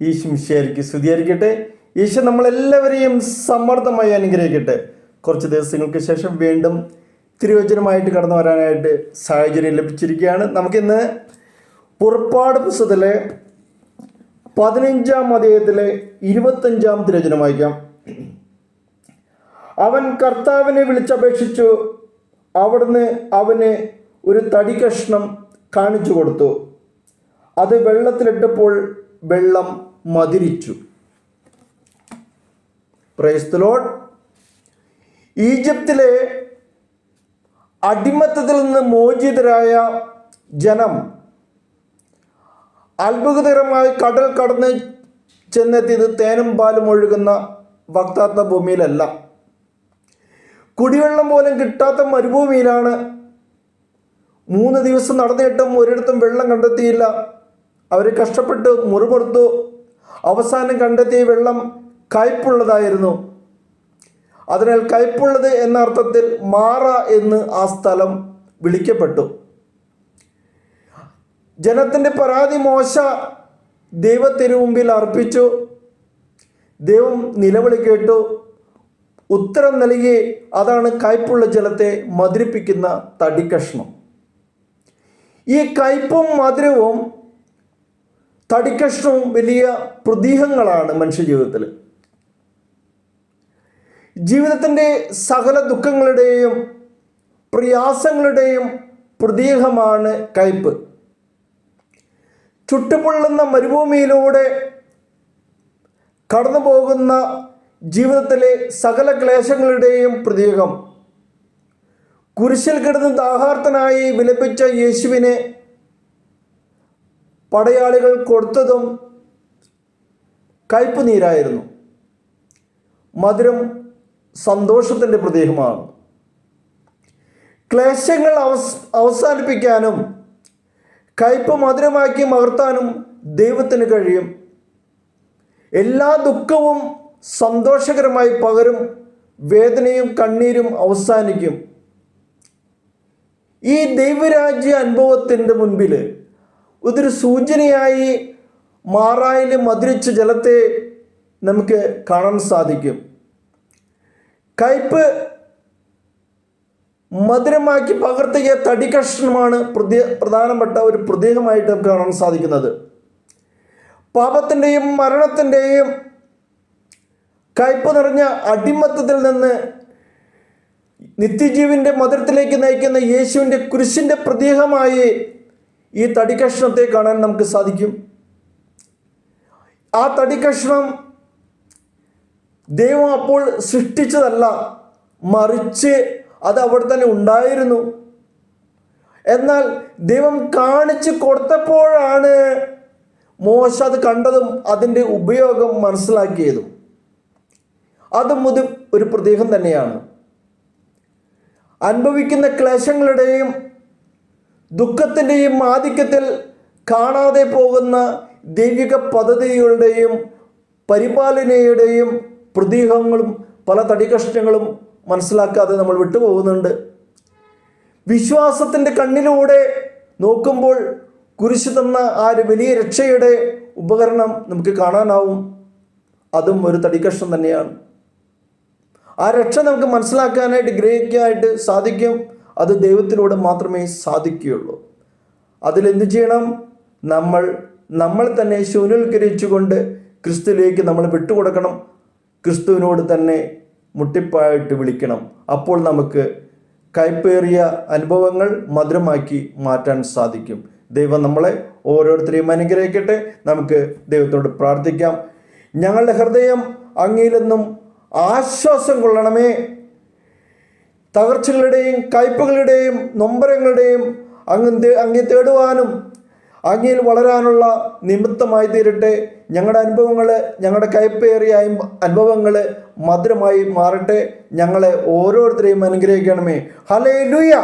ഈശോ മിശിഹായ്ക്ക് സ്തുതിയായിരിക്കട്ടെ. ഈശോ നമ്മളെല്ലാവരെയും സമർത്ഥമായി അനുഗ്രഹിക്കട്ടെ. കുറച്ച് ദിവസങ്ങൾക്ക് ശേഷം വീണ്ടും തിരുവചനമായിട്ട് കടന്നു വരാനായിട്ട് സാഹചര്യം ലഭിച്ചിരിക്കുകയാണ്. നമുക്കിന്ന് പുറപ്പാട് പുസ്തകത്തിലെ 15-ാം അധ്യായത്തിലെ 25-ാം തിരുവചനം വായിക്കാം. അവൻ കർത്താവിനെ വിളിച്ചപേക്ഷിച്ചു. അവിടുന്ന് അവന് ഒരു തടി കഷ്ണം കാണിച്ചു കൊടുത്തു. അത് വെള്ളത്തിലിട്ടപ്പോൾ വെള്ളം മധുരിച്ചു. Praise the Lord. ഈജിപ്തിലെ അടിമത്തത്തിൽ നിന്ന് മോചിതരായ ജനം അത്ഭുതകരമായി കടൽ കടന്ന് ചെന്നെത്തിയത് തേനും പാലും ഒഴുകുന്ന വാഗ്ദത്ത ഭൂമിയിലല്ല, കുടിവെള്ളം പോലും കിട്ടാത്ത മരുഭൂമിയിലാണ്. 3 ദിവസം നടന്നിട്ടും ഒരിടത്തും വെള്ളം കണ്ടെത്തിയില്ല. അവർ കഷ്ടപ്പെട്ട് മുറിമുറുത്തു. അവസാനം കണ്ടെത്തിയ വെള്ളം കയ്പുള്ളതായിരുന്നു. അതിനാൽ കയ്പുള്ളത് എന്ന അർത്ഥത്തിൽ മാറ എന്ന് ആ സ്ഥലം വിളിക്കപ്പെട്ടു. ജനത്തിൻ്റെ പരാതി മോശ ദൈവത്തിനു മുമ്പിൽ അർപ്പിച്ചു. ദൈവം നിലവിളി കേട്ടു, ഉത്തരം നൽകി. അതാണ് കയ്പുള്ള ജലത്തെ മധുരിപ്പിക്കുന്ന തടിക്കഷ്ണം. ഈ കയ്പും മധുരവും തടിക്കഷ്ണവും വലിയ പ്രതീകങ്ങളാണ് മനുഷ്യജീവിതത്തിൽ. ജീവിതത്തിൻ്റെ സകല ദുഃഖങ്ങളുടെയും പ്രയാസങ്ങളുടെയും പ്രതീകമാണ് കയ്പ്. ചുട്ടുപൊള്ളുന്ന മരുഭൂമിയിലൂടെ കടന്നു പോകുന്ന ജീവിതത്തിലെ സകല ക്ലേശങ്ങളുടെയും പ്രതീകം. കുരിശിൽ കിടന്ന് ദാഹാർത്തനായി വിലപിച്ച യേശുവിനെ പടയാളികൾ കൊടുത്തതും കയ്പ് നീരായിരുന്നു. മധുരം സന്തോഷത്തിൻ്റെ പ്രതീകമാണ്. ക്ലേശങ്ങൾ അവസാനിപ്പിക്കാനും കയ്പ് മധുരമാക്കി മകർത്താനും ദൈവത്തിന് കഴിയും. എല്ലാ ദുഃഖവും സന്തോഷകരമായി പകരും. വേദനയും കണ്ണീരും അവസാനിക്കും. ഈ ദൈവരാജ്യ അനുഭവത്തിൻ്റെ മുൻപിൽ ഇതൊരു സൂചനയായി മാറായിൽ മധുരിച്ച ജലത്തെ നമുക്ക് കാണാൻ സാധിക്കും. കയ്പ് മധുരമാക്കി പകർത്തിയ തടി കഷ്ണമാണ് പ്രധാനപ്പെട്ട ഒരു പ്രതീകമായിട്ട് നമുക്ക് കാണാൻ സാധിക്കുന്നത്. പാപത്തിൻ്റെയും മരണത്തിൻ്റെയും കയ്പ് നിറഞ്ഞ അടിമത്തത്തിൽ നിന്ന് നിത്യജീവൻ്റെ മധുരത്തിലേക്ക് നയിക്കുന്ന യേശുവിൻ്റെ കുരിശിൻ്റെ പ്രതീകമായി ഈ തടിക്കഷ്ണത്തെ കാണാൻ നമുക്ക് സാധിക്കും. ആ തടിക്കഷ്ണം ദൈവം അപ്പോൾ സൃഷ്ടിച്ചതല്ല, മറിച്ച് അത് അവിടെ തന്നെ ഉണ്ടായിരുന്നു. എന്നാൽ ദൈവം കാണിച്ചു കൊടുത്തപ്പോഴാണ് മോശ അത് കണ്ടതും അതിൻ്റെ ഉപയോഗം മനസ്സിലാക്കിയതും. അതും ഒരു പ്രതീകം തന്നെയാണ്. അനുഭവിക്കുന്ന ക്ലേശങ്ങളുടെയും ദുഃഖത്തിൻ്റെയും ആധിക്യത്തിൽ കാണാതെ പോകുന്ന ദൈവിക പദ്ധതികളുടെയും പരിപാലനയുടെയും പ്രതീകങ്ങളും പല തടികഷ്ണങ്ങളും മനസ്സിലാക്കാതെ നമ്മൾ വിട്ടുപോകുന്നുണ്ട്. വിശ്വാസത്തിൻ്റെ കണ്ണിലൂടെ നോക്കുമ്പോൾ കുരിശ് തന്ന ആ ഒരു വലിയ രക്ഷയുടെ ഉപകരണം നമുക്ക് കാണാനാവും. അതും ഒരു തടികഷ്ണം തന്നെയാണ്. ആ രക്ഷ നമുക്ക് മനസ്സിലാക്കാനായിട്ട് ഗ്രഹിക്കാനായിട്ട് സാധിക്കും. അത് ദൈവത്തിലൂടെ മാത്രമേ സാധിക്കുകയുള്ളൂ. അതിലെന്ത് ചെയ്യണം? നമ്മൾ തന്നെ ശൂന്യവൽക്കരിച്ചുകൊണ്ട് ക്രിസ്തുവിലേക്ക് നമ്മൾ വിട്ടുകൊടുക്കണം. ക്രിസ്തുവിനോട് തന്നെ മുട്ടിപ്പായിട്ട് വിളിക്കണം. അപ്പോൾ നമുക്ക് കയ്പേറിയ അനുഭവങ്ങൾ മധുരമാക്കി മാറ്റാൻ സാധിക്കും. ദൈവം നമ്മളെ ഓരോരുത്തരെയും അനുഗ്രഹിക്കട്ടെ. നമുക്ക് ദൈവത്തോട് പ്രാർത്ഥിക്കാം. ഞങ്ങളുടെ ഹൃദയം അങ്ങയിലെന്നും ആശ്വാസം കൊള്ളണമേ. തകർച്ചകളുടെയും കയ്പുകളുടെയും നൊമ്പരങ്ങളുടെയും അങ്ങേ തേടുവാനും അങ്ങയിൽ വളരാനുള്ള നിമിത്തമായി തീരട്ടെ. ഞങ്ങളുടെ അനുഭവങ്ങൾ, ഞങ്ങളുടെ കയ്പേറിയ അനുഭവങ്ങൾ മധുരമായി മാറട്ടെ. ഞങ്ങളെ ഓരോരുത്തരെയും അനുഗ്രഹിക്കണമേ. ഹല്ലേലൂയ.